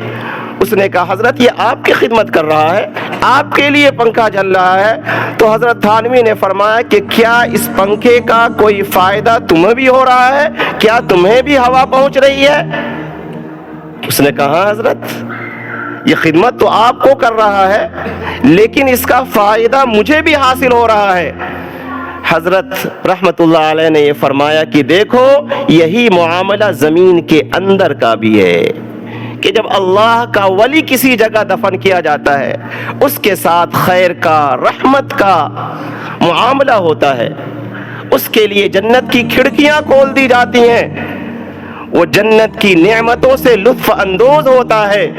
اس نے کہا حضرت یہ آپ کی خدمت کر رہا ہے، آپ کے لیے پنکھا جھل رہا ہے۔ تو حضرت تھانوی نے فرمایا کہ کیا اس پنکھے کا کوئی فائدہ تمہیں بھی ہو رہا ہے؟ کیا تمہیں بھی ہوا پہنچ رہی ہے؟ اس نے کہا حضرت یہ خدمت تو آپ کو کر رہا ہے لیکن اس کا فائدہ مجھے بھی حاصل ہو رہا ہے۔ حضرت رحمت اللہ علیہ نے یہ فرمایا کہ دیکھو یہی معاملہ زمین کے اندر کا بھی ہے کہ جب اللہ کا ولی کسی جگہ دفن کیا جاتا ہے اس کے ساتھ خیر کا، رحمت کا معاملہ ہوتا ہے، اس کے لیے جنت کی کھڑکیاں کھول دی جاتی ہیں، وہ جنت کی نعمتوں سے لطف اندوز ہوتا ہے۔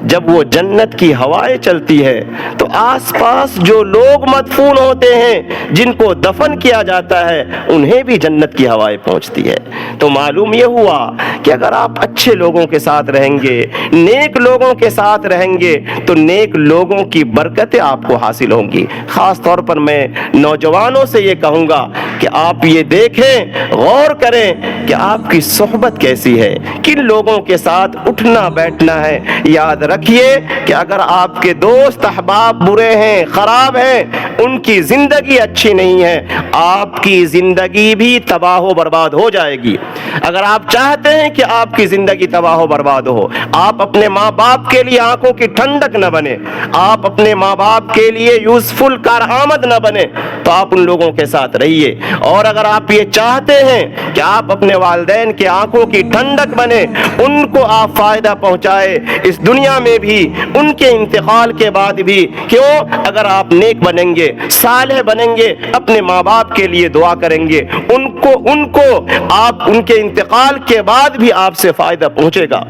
جب وہ جنت کی ہوائیں چلتی ہے تو آس پاس جو لوگ مدفون ہوتے ہیں، جن کو دفن کیا جاتا ہے، انہیں بھی جنت کی ہوائیں پہنچتی ہے۔ تو معلوم یہ ہوا کہ اگر آپ اچھے لوگوں کے ساتھ رہیں گے، نیک لوگوں کے ساتھ رہیں گے تو نیک لوگوں کی برکتیں آپ کو حاصل ہوں گی۔ خاص طور پر میں نوجوانوں سے یہ کہوں گا کہ آپ یہ دیکھیں، غور کریں کہ آپ کی صحبت کیسی ہے، کن لوگوں کے ساتھ اٹھنا بیٹھنا ہے۔ یاد رکھیے کہ اگر آپ کے دوست احباب برے ہیں، خراب ہیں، ان کی زندگی اچھی نہیں ہے، آپ کی زندگی بھی تباہ و برباد ہو جائے گی۔ اگر آپ چاہتے ہیں کہ آپ کی زندگی تباہ و برباد ہو، آپ اپنے ماں باپ کے لیے آنکھوں کی ٹھنڈک نہ بنے، آپ اپنے ماں باپ کے لیے یوزفل کارآمد نہ بنے، تو آپ ان لوگوں کے ساتھ رہیے۔ اور اگر آپ یہ چاہتے ہیں کہ آپ اپنے والدین کے آنکھوں کی ٹھنڈک بنے، ان کو آپ فائدہ پہنچائے اس دنیا میں بھی، ان کے انتقال کے بعد بھی، کیوں؟ اگر آپ نیک بنیں گے، صالح بنیں گے، اپنے ماں باپ کے لیے دعا کریں گے، ان کو آپ ان کے انتقال کے بعد بھی آپ سے فائدہ پہنچے گا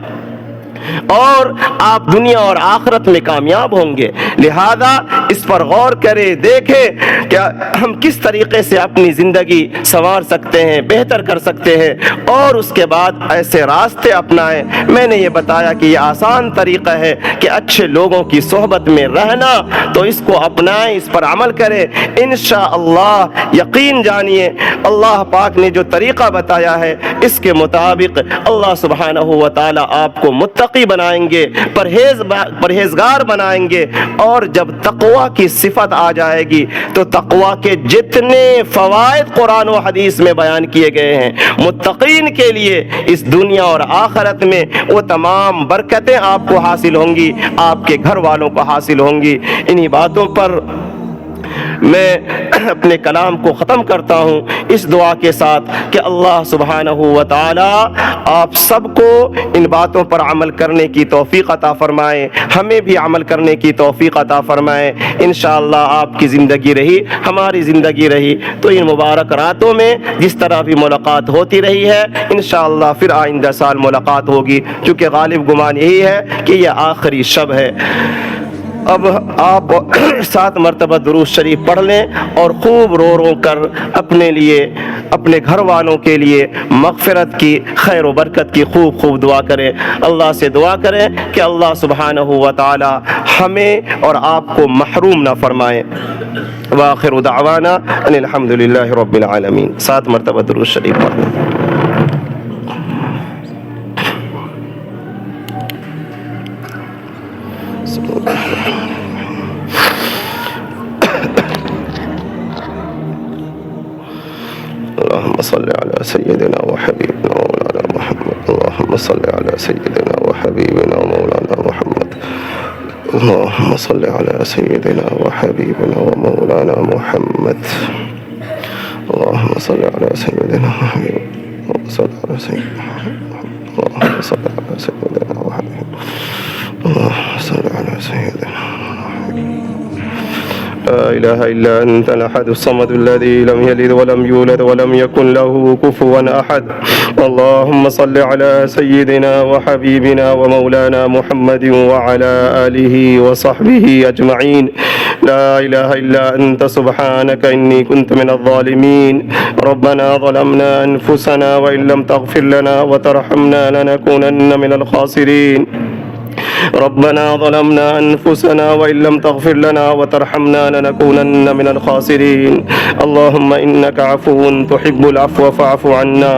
اور آپ دنیا اور آخرت میں کامیاب ہوں گے۔ لہذا اس پر غور کریں، دیکھیں کہ ہم کس طریقے سے اپنی زندگی سنوار سکتے ہیں، بہتر کر سکتے ہیں، اور اس کے بعد ایسے راستے اپنائیں۔ میں نے یہ بتایا کہ یہ آسان طریقہ ہے کہ اچھے لوگوں کی صحبت میں رہنا، تو اس کو اپنائیں، اس پر عمل کریں، انشاءاللہ یقین جانیے اللہ پاک نے جو طریقہ بتایا ہے اس کے مطابق اللہ سبحانہ و تعالی آپ کو متقی بنائیں گے، پرہیزگار بنائیں گے، اور جب تقوی کی صفت آ جائے گی تو تقوی کے جتنے فوائد قرآن و حدیث میں بیان کیے گئے ہیں متقین کے لیے اس دنیا اور آخرت میں، وہ تمام برکتیں آپ کو حاصل ہوں گی، آپ کے گھر والوں کو حاصل ہوں گی۔ انہی باتوں پر میں اپنے کلام کو ختم کرتا ہوں اس دعا کے ساتھ کہ اللہ سبحانہ و تعالی آپ سب کو ان باتوں پر عمل کرنے کی توفیق عطا فرمائے، ہمیں بھی عمل کرنے کی توفیق عطا فرمائے۔ انشاءاللہ آپ کی زندگی رہی، ہماری زندگی رہی، تو ان مبارک راتوں میں جس طرح بھی ملاقات ہوتی رہی ہے انشاءاللہ پھر آئندہ سال ملاقات ہوگی، کیونکہ غالب گمان یہی ہے کہ یہ آخری شب ہے۔ اب آپ 7 مرتبہ درود شریف پڑھ لیں اور خوب رو رو کر اپنے لیے، اپنے گھر والوں کے لیے مغفرت کی، خیر و برکت کی خوب خوب دعا کریں۔ اللہ سے دعا کریں کہ اللہ سبحانہ و تعالی ہمیں اور آپ کو محروم نہ فرمائے۔ وآخر دعوانا ان الحمدللہ رب العالمین۔ 7 مرتبہ درود شریف پڑھ لیں۔ اللهم صل على سيدنا وحبيبنا ومولانا محمد، اللهم صل على سيدنا وحبيبنا ومولانا محمد، اللهم صل على سيدنا وحبيبنا ومولانا محمد، اللهم صل على سيدنا وحبيبنا، صل على سيدنا محمد، اللهم صل على سيدنا وحبيبنا، اللهم صل على سيدنا لا إله إلا أنت الأحد الصمد الذي لم يلد ولم يولد ولم يكن له كفوا أحد، اللهم صل على سيدنا وحبيبنا ومولانا محمد وعلى آله وصحبه أجمعين، لا إله إلا أنت سبحانك إني كنت من الظالمين، ربنا ظلمنا أنفسنا وإن لم تغفر لنا وترحمنا لنكونن من الخاسرين، ربنا ظلمنا أنفسنا وإن لم تغفر لنا وترحمنا لنكونن من الخاسرين، اللهم إنك عفو تحب العفو فاعف عنا،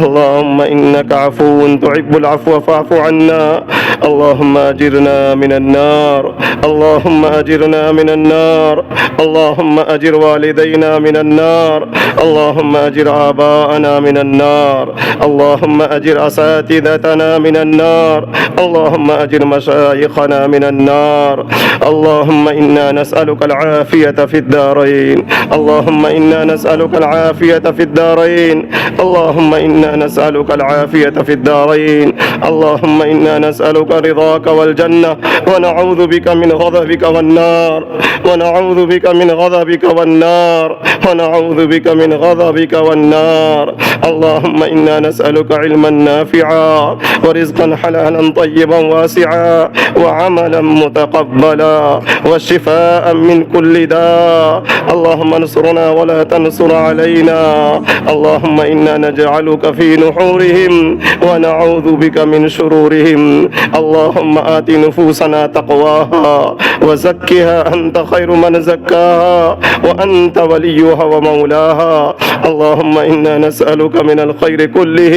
اللهم إنك عفو تحب العفو فاعف عنا، اللهم أجرنا من النار، اللهم أجرنا من النار، اللهم أجر والدينا من النار، اللهم أجر آباءنا من النار، اللهم أجر أساتذتنا من النار، اللهم أجر مشايخنا من النار، اللهم إنا نسألك العافية في الدارين، اللهم إنا نسألك العافية في الدارين، اللهم إنا نسألك العافية في الدارين، اللهم إنا نسألك رضاك والجنة ونعوذ بك من غضبك والنار، ونعوذ بك من غضبك والنار، ونعوذ بك من غضبك والنار، اللهم إنا نسألك علما نافعا ورزقا حلالا طيبا واسعا وعملا متقبلا وشفاء من كل داء، اللهم انصرنا ولا تنصر علينا، اللهم إنا نجعلك في نحورهم ونعوذ بك من شرورهم، اللهم آت نفوسنا تقواها وزكها أنت خير من زكاها وأنت وليها ومولاها، اللهم إنا نسألك من الخير كله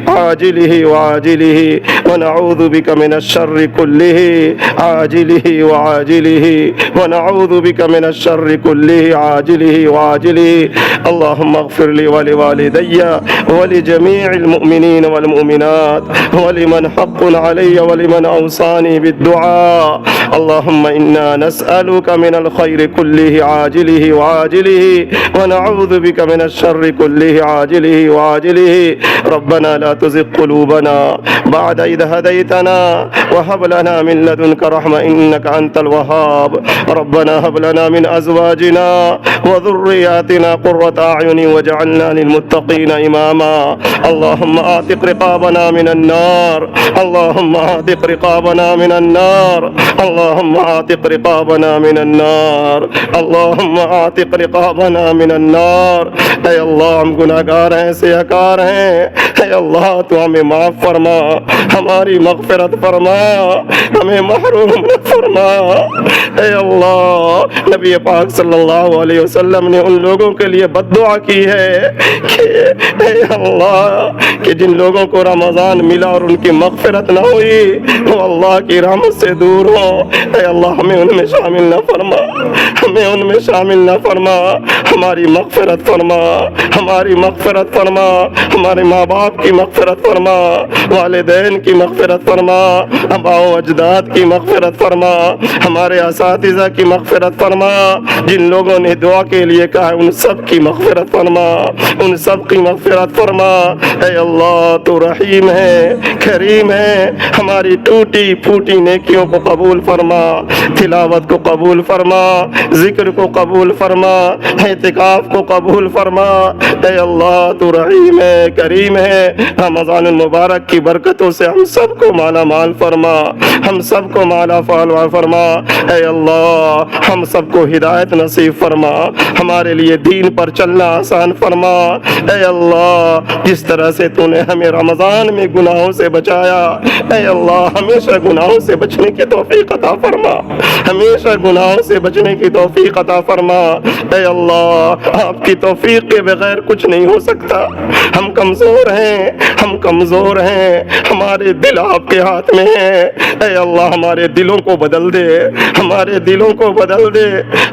عاجله وعاجله ونعوذ بك من الشر كله عاجله وعاجله ونعوذ بك من الشر كله عاجله وعاجله اللهم اغفر لي ولوالدي ولجميع المؤمنين والمؤمنات ولمن حق علي ولمن أوصاني بالدعاء اللهم إنا نسألك من الخير كله عاجله وعاجله ونعوذ بك من الشر كله عاجله وعاجله ربنا لا تزغ قلوبنا بعد إذ هديتنا وهب لنا من لدنك رحمة إنك أنت الوهاب ربنا هب لنا من أزواجنا وذرياتنا قرة أعين واجعلنا للمتقين إماما اللهم أعتق رقابنا من النار اللهم أعتق رقابنا من النار اللهم أعتق رقابنا من النار اللهم أعتق رقابنا من النار اے اللہ ہم گناہگار ہیں سیاہکار ہیں اے اللہ تو ہمیں معاف فرما ہماری مغفرت فرما ہمیں محروم نہ فرما اے اللہ نبی پاک صلی اللہ علیہ وسلم نے ان لوگوں کے لیے بد دعا کی ہے کہ اے اللہ کہ جن لوگوں کو رمضان ملا اور ان کی مغفرت نہ ہوئی وہ اللہ کی رحمت سے دور ہوں اے اللہ ہمیں ان میں شامل نہ فرما ہمیں ان میں شامل نہ فرما ہماری مغفرت فرما ہماری مغفرت فرما ہمارے ماں باپ کی مغفرت فرما والدین کی مغفرت فرما آباء و اجداد کی مغفرت فرما ہمارے اساتذہ کی مغفرت فرما جن لوگوں نے دعا کے لیے کہا ہے ان سب کی مغفرت فرما ان سب کی مغفرت فرما اے اللہ تو رحیم ہے کریم ہے ہماری ٹوٹی پھوٹی نیکیوں کو قبول فرما تلاوت کو قبول فرما ذکر کو قبول فرما اعتکاف کو قبول فرما اے اللہ تو رحیم ہے کریم ہے رمضان المبارک کی برکتوں سے ہم سب کو مالا مال فرما ہم سب کو مالا فال فرما اے اللہ ہم سب کو ہدایت نصیب فرما ہمارے لیے دین پر چلنا آسان فرما اے اللہ جس طرح سے تو نے ہمیں رمضان میں گناہوں سے بچایا اے اللہ ہمیشہ گناہوں سے بچنے کی توفیق عطا فرما ہمیشہ گناہوں سے بچنے کی توفیق عطا فرما اے اللہ آپ کی توفیق کے بغیر کچھ نہیں ہو سکتا ہم کمزور ہیں ہمارے دل آپ کے ہاتھ میں ہیں اے اللہ ہمارے دلوں کو بدل دے ہمارے دلوں کو بدل دے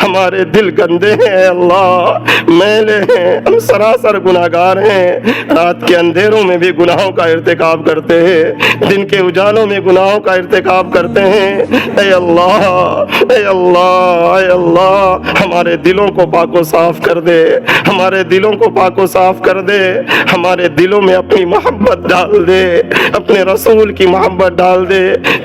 ہمارے دل گندے ہیں اے اللہ میلے ہیں ہم سراسر گناہگار ہیں رات کے اندھیروں میں بھی گناہوں کا ارتکاب کرتے ہیں دن کے اجالوں میں گناہوں کا ارتکاب کرتے ہیں اے اللہ اے اللہ اے اللہ ہمارے دلوں کو پاک و صاف کر دے ہمارے دلوں کو پاک و صاف کر دے ہمارے دلوں میں اپنی محبت ڈال دے اپنے رسول کی محبت ڈال دے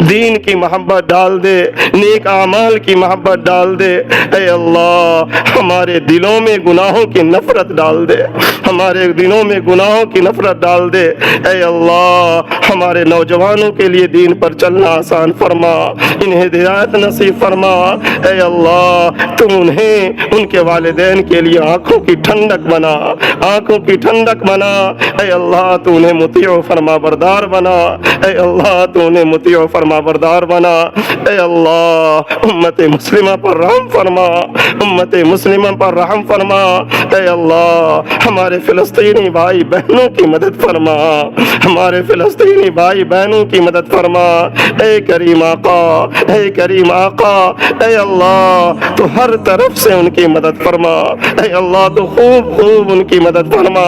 دین کی محبت ڈال دے نیک اعمال کی محبت ڈال دے اے اللہ ہمارے دلوں میں گناہوں کی نفرت ڈال دے ہمارے دلوں میں گناہوں کی نفرت ڈال دے اے اللہ ہمارے نوجوانوں کے لیے دین پر چلنا آسان فرما انہیں ہدایت نصیب فرما اے اللہ تم انہیں ان کے والدین کے لیے آنکھوں کی ٹھنڈک بنا آنکھوں کی ٹھنڈک بنا اے اللہ تو انہیں مطیع و فرما بردار بنا اے اللہ تو انہیں مطیع و فرما بردار بنا اے اللہ امت مسلمہ پر رحم فرما امت مسلمہ پر رحم فرما اے اللہ ہمارے فلسطینی بھائی بہنوں کی مدد فرما ہمارے فلسطینی بھائی بہنوں کی مدد فرما اے کریم آقا اے کریم آقا اے اللہ تو ہر طرف سے ان کی مدد فرما اے اللہ تو خوب خوب ان کی مدد فرما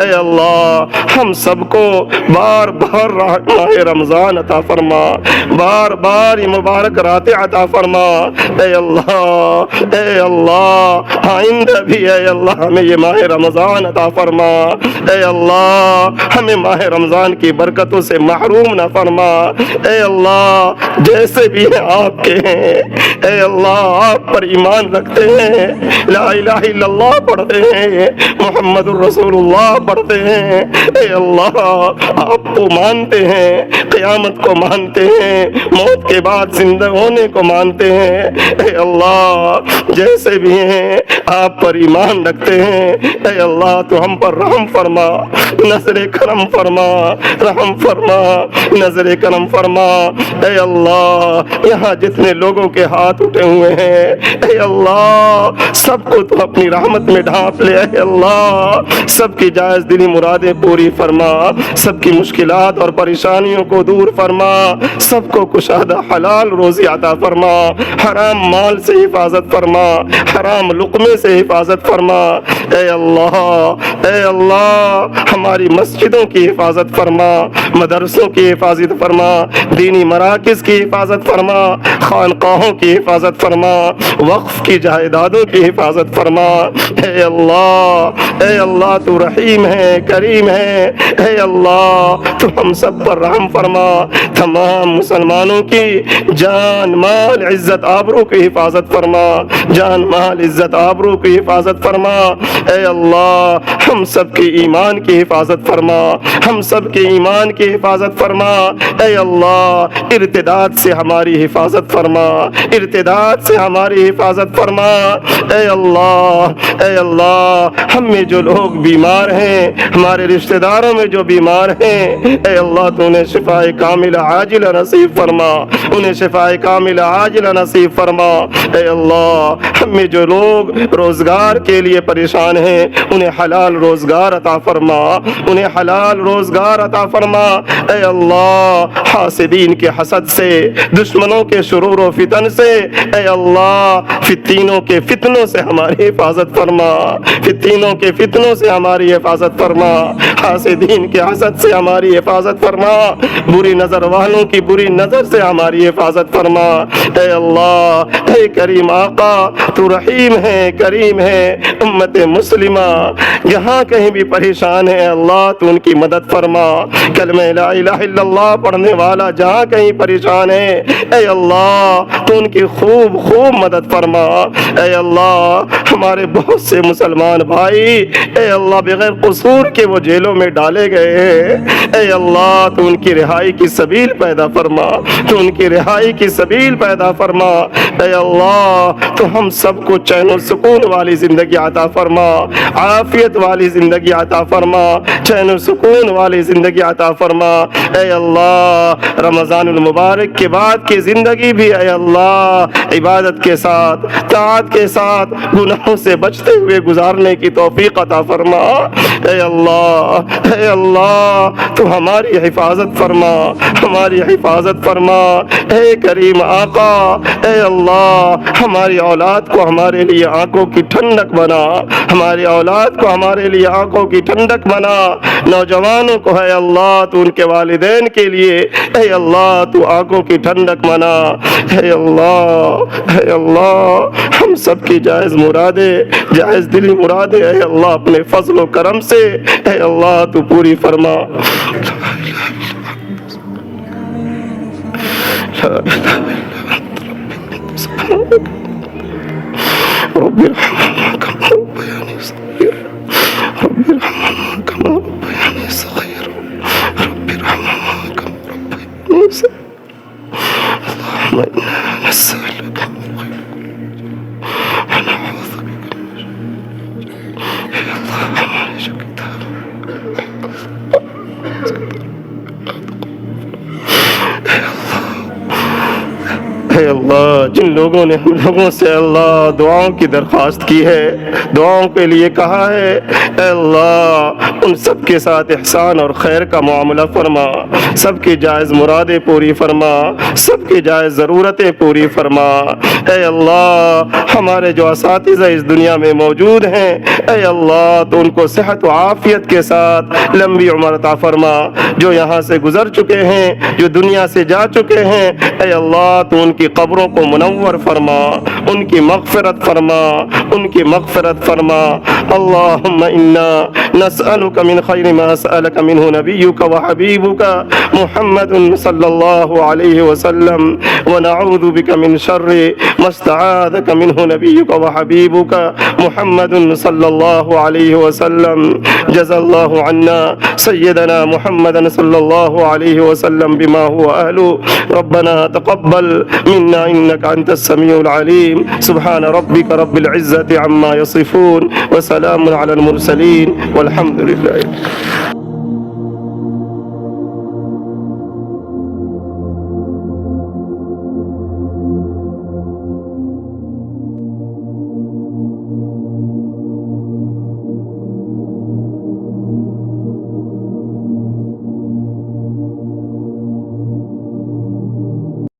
اے اللہ ہم سب کو بار بار ماہ رمضان عطا فرما بار بار یہ مبارک راتیں عطا فرما اے اللہ آئندہ بھی اے اللہ ہمیں یہ ماہ رمضان عطا فرما اے اللہ ہمیں ماہ رمضان کی برکتوں سے محروم نہ فرما اے اللہ جیسے بھی ہیں آپ کے ہیں اے اللہ آپ پر ایمان رکھتے ہیں لا الہ الا اللہ پڑھتے ہیں محمد الرسول اللہ پڑھتے ہیں اے اللہ آپ کو مانتے ہیں قیامت کو مانتے ہیں موت کے بعد زندہ ہونے کو مانتے ہیں اے اللہ جیسے بھی ہیں آپ پر ایمان رکھتے ہیں اے اللہ تو ہم پر رحم فرما نظر کرم فرما رحم فرما نظر کرم فرما اے اللہ یہاں جتنے لوگوں کے ہاتھ اٹھے ہوئے ہیں اے اللہ سب کو تو اپنی رحمت میں ڈھانپ لے اے اللہ سب کی جائز دلی مرادیں پوری فرما سب کی مشکلات اور پریشانیوں کو دور فرما سب کو کشادہ حلال روزی عطا فرما، حرام مال سے حفاظت فرما، حرام لقمے سے حفاظت فرما۔ اے اللہ ہماری مسجدوں کی حفاظت فرما، مدرسوں کی حفاظت فرما، دینی مراکز کی حفاظت فرما، خانقاہوں کی حفاظت فرما، وقف کی جائیدادوں کی حفاظت فرما۔ اے اللہ تو رحیم ہے، کریم ہے۔ اے اللہ تو ہم سب پر رحم فرما، تمام مسلمانوں کی جان مال عزت آبرو کی حفاظت فرما، جان مال عزت آبرو کی حفاظت فرما۔ اے اللہ ہم سب کے ایمان کی حفاظت فرما، ہم سب کے ایمان کی حفاظت فرما۔ اے اللہ ارتداد سے ہماری حفاظت فرما، ارتداد سے ہماری حفاظت فرما۔ اے اللہ ہم میں جو لوگ بیمار ہیں، ہمارے رشتہ داروں میں جو بیمار ہیں، اے اللہ تو انہیں شفاء کاملہ عاجلہ نصیب فرما، انہیں شفاء کاملہ عاجلہ نصیب فرما۔ اے اللہ ہم میں جو لوگ روزگار کے لیے پریشان ہیں، انہیں حلال روزگار عطا فرما، انہیں حلال روزگار عطا فرما۔ اے اللہ حاسدین کے حسد سے، دشمنوں کے شرور و فتن سے، اے اللہ فتنوں کے فتنوں سے ہماری حفاظت فرما، فتنوں کے فتنوں سے ہماری حفاظت فرما، حاسدین کے حسد سے ہماری حفاظت فرما، بری نظر والوں کی بری نظر سے ہماری حفاظت فرما۔ اے اللہ اے کریم آقا تو رحیم ہے، کریم ہے۔ امت مسلمہ جہاں کہیں بھی پریشان ہے اللہ تو ان کی مدد فرما، کلمہ لا الہ الا اللہ پڑھنے والا جہاں کہیں پریشان ہے، اے اللہ تو ان کی خوب مدد فرما۔ اے اللہ ہمارے بہت سے مسلمان بھائی اے اللہ بغیر قصور کے وہ جیلوں میں ڈالے گئے ہیں، اے اللہ تو ان کی رہائی کی سبیل پیدا فرما، تو ان کی رہائی کی سبیل پیدا فرما۔ اے اللہ تو ہم سب کو چین و سکون والی زندگی عطا فرما، عافیت والی زندگی عطا فرما، چین و سکون والی زندگی عطا فرما۔ اے اللہ رمضان المبارک کے بعد کی زندگی بھی اے اللہ عبادت کے ساتھ، طاعت کے ساتھ، گناہوں سے بچتے ہوئے گزارنے کی توفیق عطا فرما۔ اے اللہ تو ہماری حفاظت فرما، ہماری حفاظت فرما۔ اے کریم آقا اے اللہ ہماری اولاد کو ہمارے لیے آنکھوں کی ٹھنڈک بنا، ہماری اولاد کو ہمارے لیے آنکھوں کی ٹھنڈک بنا، نوجوانوں کو اے اللہ تو ان کے والدین کے لیے اے اللہ تو آنکھوں کی ٹھنڈک بنا۔ اے اللہ ہم سب کی جائز مرادیں، جائز دلی مرادیں اے اللہ اپنے فضل و کرم سے اے اللہ تو پوری فرما۔ رب ارحمهما كما ربياني صغيرا، رب ارحمهما كما ربياني صغيرا، رب ارحمهما كما ربياني صغيرا۔ اللهم إنا نسألك من خير ونعوذ بك من شر يا الله معلش كتاب اے اللہ جن لوگوں نے ہم لوگوں سے اللہ دعاؤں کی درخواست کی ہے، دعاؤں کے لیے کہا ہے، اے اللہ ان سب کے ساتھ احسان اور خیر کا معاملہ فرما، سب کی جائز مرادیں پوری فرما، سب کی جائز ضرورتیں پوری فرما۔ اے اللہ ہمارے جو اساتذہ اس دنیا میں موجود ہیں اے اللہ تو ان کو صحت و عافیت کے ساتھ لمبی عمر عطا فرما، جو یہاں سے گزر چکے ہیں، جو دنیا سے جا چکے ہیں اے اللہ تو ان کی قبروں کو منور فرما، ان کی مغفرت فرما، ان کی مغفرت فرما۔ اللہم انا نسألک من خیر ما سألک منہ نبیک و حبیبک محمد صلی اللہ علیہ وسلم ونعوذ بک من شر ما استعاذک منہ نبیک و حبیبک محمد صلی اللہ علیہ وسلم۔ جزا اللہ عنا سیدنا محمد صلی اللہ علیہ وسلم بما هو اہلہ۔ ربنا تقبل منا انك انت السميع العليم۔ سبحان ربك رب العزة عما يصفون وسلام على المرسلين والحمد لله۔